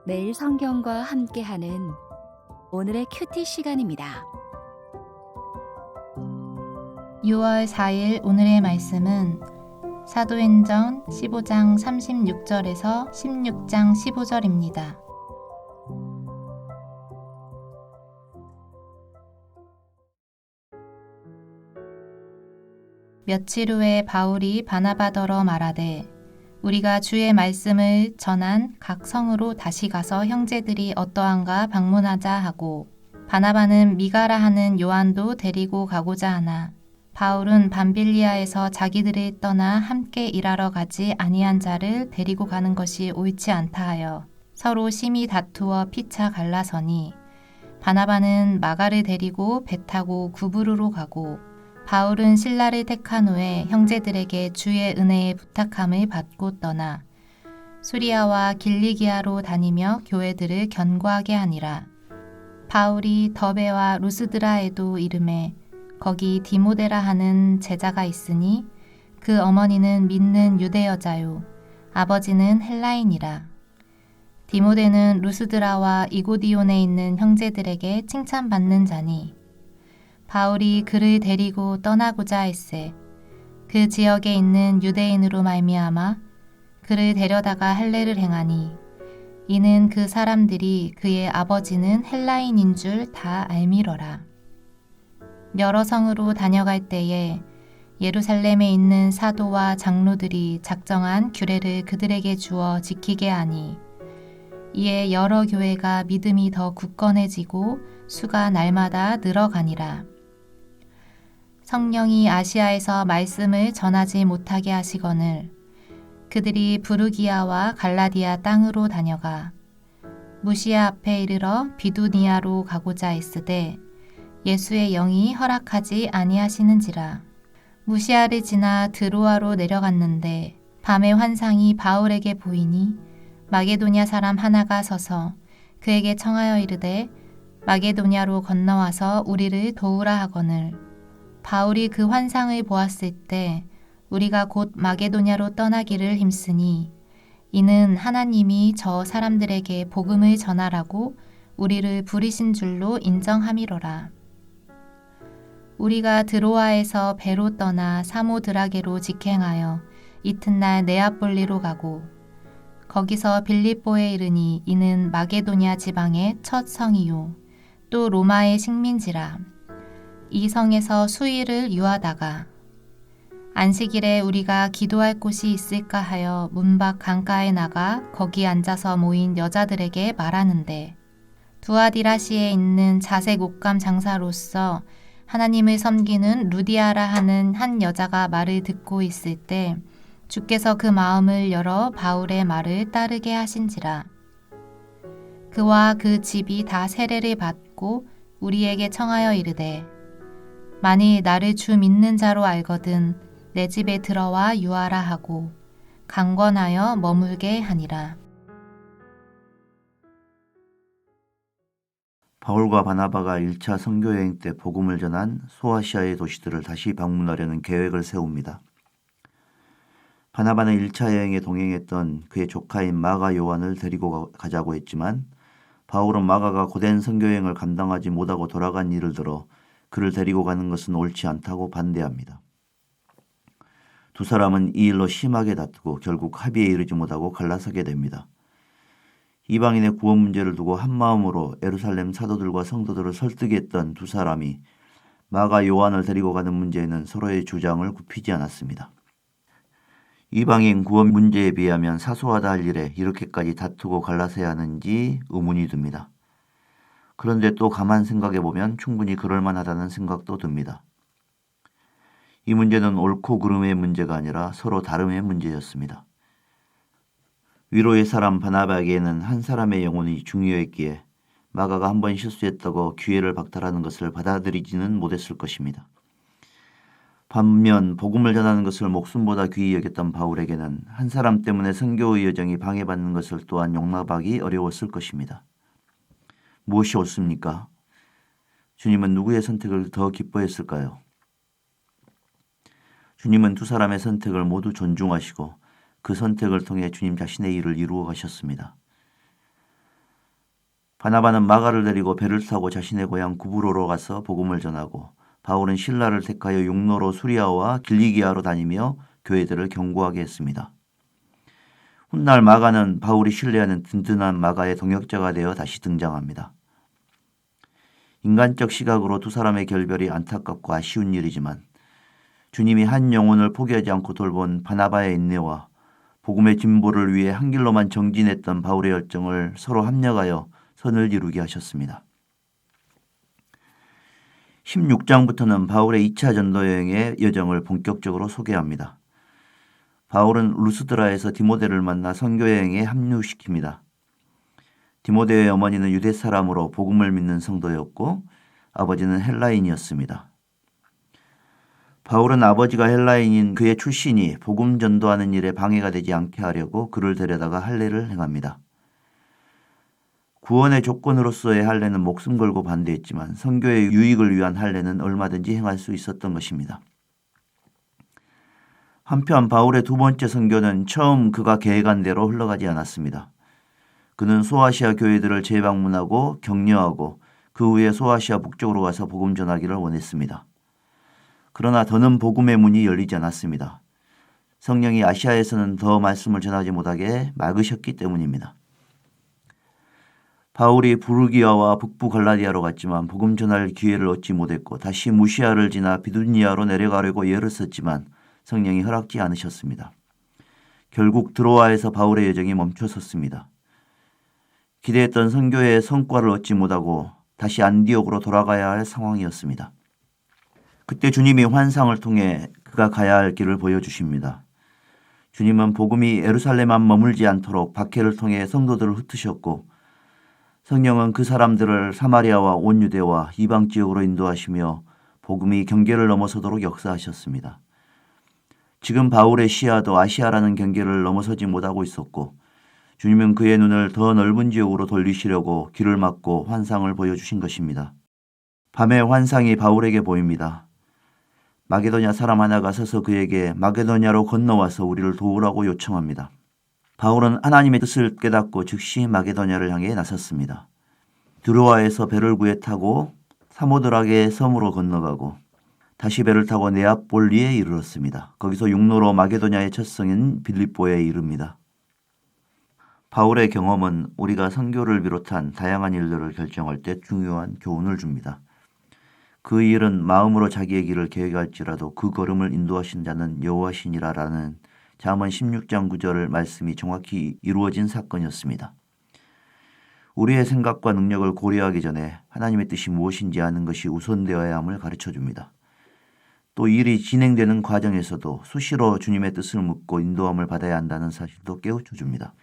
매일 성경과 함께하는 오늘의 큐티 시간입니다. 6월 4일 오늘의 말씀은 사도행전 15장 36절에서 16장 15절입니다. 며칠 후에 바울이 바나바더러 말하되 우리가 주의 말씀을 전한 각 성으로 다시 가서 형제들이 어떠한가 방문하자 하고 바나바는 미가라 하는 요한도 데리고 가고자 하나 바울은 밤빌리아에서 자기들이 떠나 함께 일하러 가지 아니한 자를 데리고 가는 것이 옳지 않다 하여 서로 심히 다투어 피차 갈라서니 바나바는 마가를 데리고 배 타고 구브르로 가고 바울은 실라를 택한 후에 형제들에게 주의 은혜에 부탁함을 받고 떠나 수리아와 길리기아로 다니며 교회들을 견고하게 하니라. 바울이 더베와 루스드라에도 이르매 거기 디모데라 하는 제자가 있으니 그 어머니는 믿는 유대 여자요 아버지는 헬라인이라. 디모데는 루스드라와 이고디온에 있는 형제들에게 칭찬받는 자니 바울이 그를 데리고 떠나고자 했세. 그 지역에 있는 유대인으로 말미암아 그를 데려다가 할례를 행하니 이는 그 사람들이 그의 아버지는 헬라인인 줄 다 알미러라. 여러 성으로 다녀갈 때에 예루살렘에 있는 사도와 장로들이 작정한 규례를 그들에게 주어 지키게 하니 이에 여러 교회가 믿음이 더 굳건해지고 수가 날마다 늘어가니라. 성령이 아시아에서 말씀을 전하지 못하게 하시거늘 그들이 부르기아와 갈라디아 땅으로 다녀가 무시아 앞에 이르러 비두니아로 가고자 했으되 예수의 영이 허락하지 아니하시는지라. 무시아를 지나 드로아로 내려갔는데 밤의 환상이 바울에게 보이니 마게도냐 사람 하나가 서서 그에게 청하여 이르되 마게도냐로 건너와서 우리를 도우라 하거늘 바울이 그 환상을 보았을 때 우리가 곧 마게도냐로 떠나기를 힘쓰니 이는 하나님이 저 사람들에게 복음을 전하라고 우리를 부리신 줄로 인정함이로라. 우리가 드로아에서 배로 떠나 사모드라게로 직행하여 이튿날 네아폴리로 가고 거기서 빌립보에 이르니 이는 마게도냐 지방의 첫 성이요 또 로마의 식민지라. 이 성에서 수일을 유하다가 안식일에 우리가 기도할 곳이 있을까 하여 문밖 강가에 나가 거기 앉아서 모인 여자들에게 말하는데 두아디라시에 있는 자색 옷감 장사로서 하나님을 섬기는 루디아라 하는 한 여자가 말을 듣고 있을 때 주께서 그 마음을 열어 바울의 말을 따르게 하신지라. 그와 그 집이 다 세례를 받고 우리에게 청하여 이르되 만일 나를 주 믿는 자로 알거든 내 집에 들어와 유하라 하고 강권하여 머물게 하니라. 바울과 바나바가 1차 선교여행 때 복음을 전한 소아시아의 도시들을 다시 방문하려는 계획을 세웁니다. 바나바는 1차 여행에 동행했던 그의 조카인 마가 요한을 데리고 가자고 했지만 바울은 마가가 고된 선교여행을 감당하지 못하고 돌아간 일을 들어 그를 데리고 가는 것은 옳지 않다고 반대합니다. 두 사람은 이 일로 심하게 다투고 결국 합의에 이르지 못하고 갈라서게 됩니다. 이방인의 구원 문제를 두고 한마음으로 예루살렘 사도들과 성도들을 설득했던 두 사람이 마가 요한을 데리고 가는 문제에는 서로의 주장을 굽히지 않았습니다. 이방인 구원 문제에 비하면 사소하다 할 일에 이렇게까지 다투고 갈라서야 하는지 의문이 듭니다. 그런데 또 가만 생각해보면 충분히 그럴 만하다는 생각도 듭니다. 이 문제는 옳고 그름의 문제가 아니라 서로 다름의 문제였습니다. 위로의 사람 바나바에게는 한 사람의 영혼이 중요했기에 마가가 한 번 실수했다고 기회를 박탈하는 것을 받아들이지는 못했을 것입니다. 반면 복음을 전하는 것을 목숨보다 귀히 여겼던 바울에게는 한 사람 때문에 선교의 여정이 방해받는 것을 또한 용납하기 어려웠을 것입니다. 무엇이 옳습니까? 주님은 누구의 선택을 더 기뻐했을까요? 주님은 두 사람의 선택을 모두 존중하시고 그 선택을 통해 주님 자신의 일을 이루어 가셨습니다. 바나바는 마가를 데리고 배를 타고 자신의 고향 구브로로 가서 복음을 전하고 바울은 신라를 택하여 육로로 수리아와 길리기아로 다니며 교회들을 경고하게 했습니다. 훗날 마가는 바울이 신뢰하는 든든한 마가의 동역자가 되어 다시 등장합니다. 인간적 시각으로 두 사람의 결별이 안타깝고 아쉬운 일이지만 주님이 한 영혼을 포기하지 않고 돌본 바나바의 인내와 복음의 진보를 위해 한 길로만 정진했던 바울의 열정을 서로 합력하여 선을 이루게 하셨습니다. 16장부터는 바울의 2차 전도 여행의 여정을 본격적으로 소개합니다. 바울은 루스드라에서 디모데를 만나 선교 여행에 합류시킵니다. 디모데의 어머니는 유대 사람으로 복음을 믿는 성도였고 아버지는 헬라인이었습니다. 바울은 아버지가 헬라인인 그의 출신이 복음 전도하는 일에 방해가 되지 않게 하려고 그를 데려다가 할례를 행합니다. 구원의 조건으로서의 할례는 목숨 걸고 반대했지만 선교의 유익을 위한 할례는 얼마든지 행할 수 있었던 것입니다. 한편 바울의 두 번째 선교는 처음 그가 계획한 대로 흘러가지 않았습니다. 그는 소아시아 교회들을 재방문하고 격려하고 그 후에 소아시아 북쪽으로 가서 복음 전하기를 원했습니다. 그러나 더는 복음의 문이 열리지 않았습니다. 성령이 아시아에서는 더 말씀을 전하지 못하게 막으셨기 때문입니다. 바울이 부르기아와 북부 갈라디아로 갔지만 복음 전할 기회를 얻지 못했고 다시 무시아를 지나 비두니아로 내려가려고 애를 썼지만 성령이 허락지 않으셨습니다. 결국 드로아에서 바울의 여정이 멈춰섰습니다. 기대했던 선교의 성과를 얻지 못하고 다시 안디옥으로 돌아가야 할 상황이었습니다. 그때 주님이 환상을 통해 그가 가야 할 길을 보여주십니다. 주님은 복음이 예루살렘만 머물지 않도록 박해를 통해 성도들을 흩으셨고 성령은 그 사람들을 사마리아와 온 유대와 이방 지역으로 인도하시며 복음이 경계를 넘어서도록 역사하셨습니다. 지금 바울의 시야도 아시아라는 경계를 넘어서지 못하고 있었고 주님은 그의 눈을 더 넓은 지역으로 돌리시려고 길을 막고 환상을 보여주신 것입니다. 밤에 환상이 바울에게 보입니다. 마게도냐 사람 하나가 서서 그에게 마게도냐로 건너와서 우리를 도우라고 요청합니다. 바울은 하나님의 뜻을 깨닫고 즉시 마게도냐를 향해 나섰습니다. 드로아에서 배를 구해 타고 사모드락의 섬으로 건너가고 다시 배를 타고 네아폴리에 이르렀습니다. 거기서 육로로 마게도냐의 첫 성인 빌립보에 이릅니다. 바울의 경험은 우리가 선교를 비롯한 다양한 일들을 결정할 때 중요한 교훈을 줍니다. 그 일은 마음으로 자기의 길을 계획할지라도 그 걸음을 인도하신 자는 여호와시니라라는 잠언 16장 9절 말씀이 정확히 이루어진 사건이었습니다. 우리의 생각과 능력을 고려하기 전에 하나님의 뜻이 무엇인지 아는 것이 우선되어야 함을 가르쳐줍니다. 또 일이 진행되는 과정에서도 수시로 주님의 뜻을 묻고 인도함을 받아야 한다는 사실도 깨우쳐줍니다.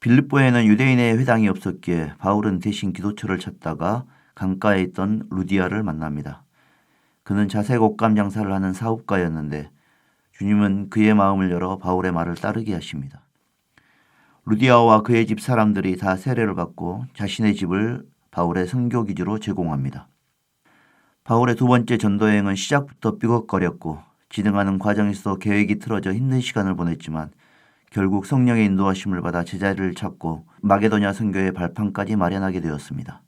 빌립보에는 유대인의 회당이 없었기에 바울은 대신 기도처를 찾다가 강가에 있던 루디아를 만납니다. 그는 자색 옷감 장사를 하는 사업가였는데 주님은 그의 마음을 열어 바울의 말을 따르게 하십니다. 루디아와 그의 집 사람들이 다 세례를 받고 자신의 집을 바울의 선교 기지로 제공합니다. 바울의 두 번째 전도여행은 시작부터 삐걱거렸고 진행하는 과정에서도 계획이 틀어져 힘든 시간을 보냈지만 결국 성령의 인도하심을 받아 제자리를 찾고 마게도냐 선교의 발판까지 마련하게 되었습니다.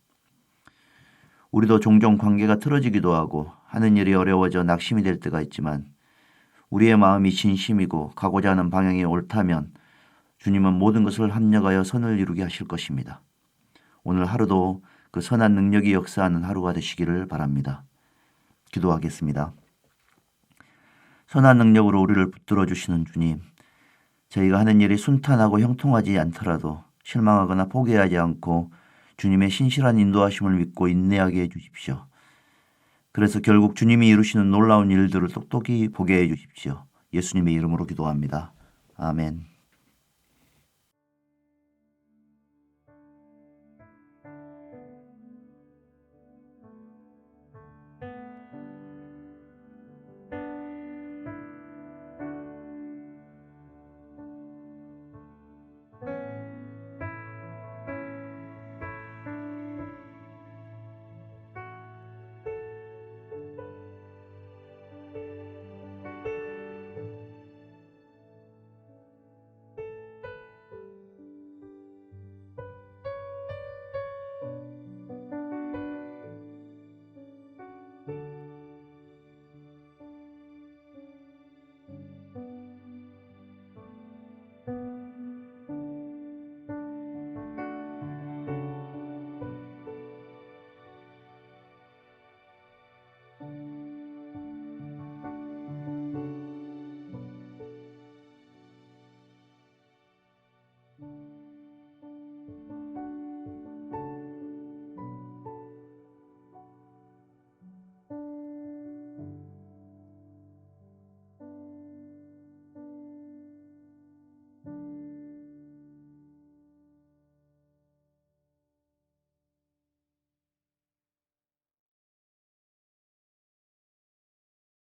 우리도 종종 관계가 틀어지기도 하고 하는 일이 어려워져 낙심이 될 때가 있지만 우리의 마음이 진심이고 가고자 하는 방향이 옳다면 주님은 모든 것을 합력하여 선을 이루게 하실 것입니다. 오늘 하루도 그 선한 능력이 역사하는 하루가 되시기를 바랍니다. 기도하겠습니다. 선한 능력으로 우리를 붙들어 주시는 주님, 저희가 하는 일이 순탄하고 형통하지 않더라도 실망하거나 포기하지 않고 주님의 신실한 인도하심을 믿고 인내하게 해주십시오. 그래서 결국 주님이 이루시는 놀라운 일들을 똑똑히 보게 해주십시오. 예수님의 이름으로 기도합니다. 아멘.